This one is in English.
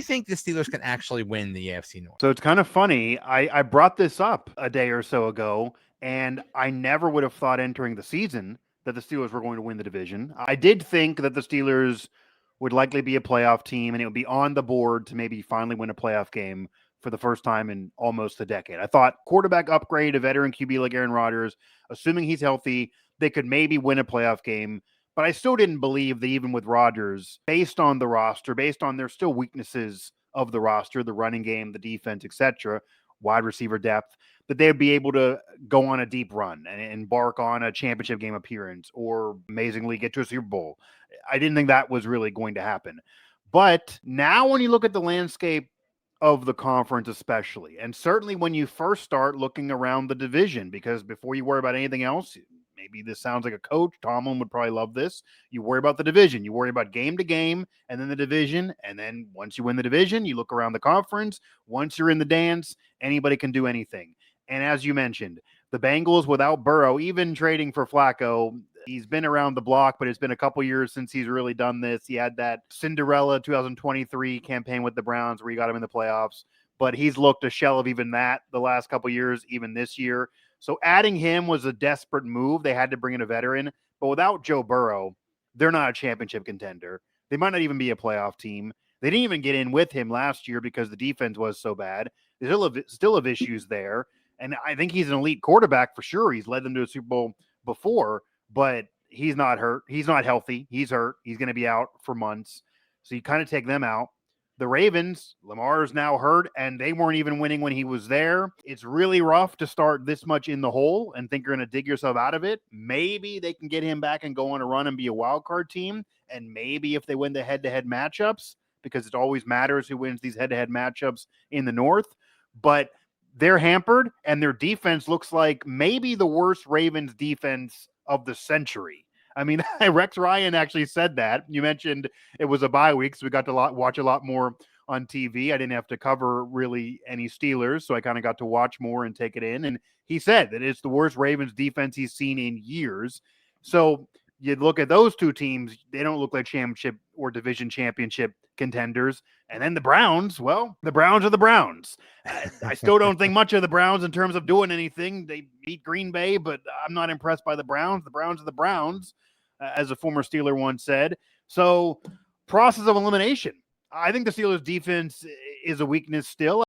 you think the Steelers can actually win the AFC North? So it's kind of funny. I brought this up a day or so ago, and I never would have thought entering the season that the Steelers were going to win the division. I did think that the Steelers would likely be a playoff team, and it would be on the board to maybe finally win a playoff game for the first time in almost a decade. I thought quarterback upgrade, a veteran QB like Aaron Rodgers, assuming he's healthy, they could maybe win a playoff game. But I still didn't believe that even with Rodgers, based on the roster, based on their still weaknesses of the roster, the running game, the defense, etc., wide receiver depth, that they'd be able to go on a deep run and embark on a championship game appearance or amazingly get to a Super Bowl. I didn't think that was really going to happen. But now when you look at the landscape of the conference especially, and certainly when you first start looking around the division, because before you worry about anything else, maybe this sounds like a coach, Tomlin would probably love this, you worry about the division, you worry about game to game, and then the division, and then once you win the division, you look around the conference. Once you're in the dance, anybody can do anything. And as you mentioned, the Bengals without Burrow, even trading for Flacco, he's been around the block, but it's been a couple years since he's really done this. He had that Cinderella 2023 campaign with the Browns where he got him in the playoffs, but he's looked a shell of even that the last couple years, even this year. So adding him was a desperate move. They had to bring in a veteran, but without Joe Burrow, they're not a championship contender. They might not even be a playoff team. They didn't even get in with him last year because the defense was so bad. They still have issues there. And I think he's an elite quarterback for sure. He's led them to a Super Bowl before, but he's not hurt. He's not healthy. He's hurt. He's going to be out for months. So you kind of take them out. The Ravens, Lamar is now hurt, and they weren't even winning when he was there. It's really rough to start this much in the hole and think you're going to dig yourself out of it. Maybe they can get him back and go on a run and be a wild card team. And maybe if they win the head-to-head matchups, because it always matters who wins these head-to-head matchups in the North. But they're hampered, and their defense looks like maybe the worst Ravens defense of the century. I mean, Rex Ryan actually said that. You mentioned it was a bye week, so we got to watch a lot more on TV. I didn't have to cover really any Steelers, so I kind of got to watch more and take it in. And he said that it's the worst Ravens defense he's seen in years. So you look at those two teams, they don't look like championship or division championship contenders. And then the Browns, well, the Browns are the Browns. I still don't think much of the Browns in terms of doing anything. They beat Green Bay, but I'm not impressed by the Browns. The Browns are the Browns, as a former Steeler once said. So process of elimination. I think the Steelers defense is a weakness still.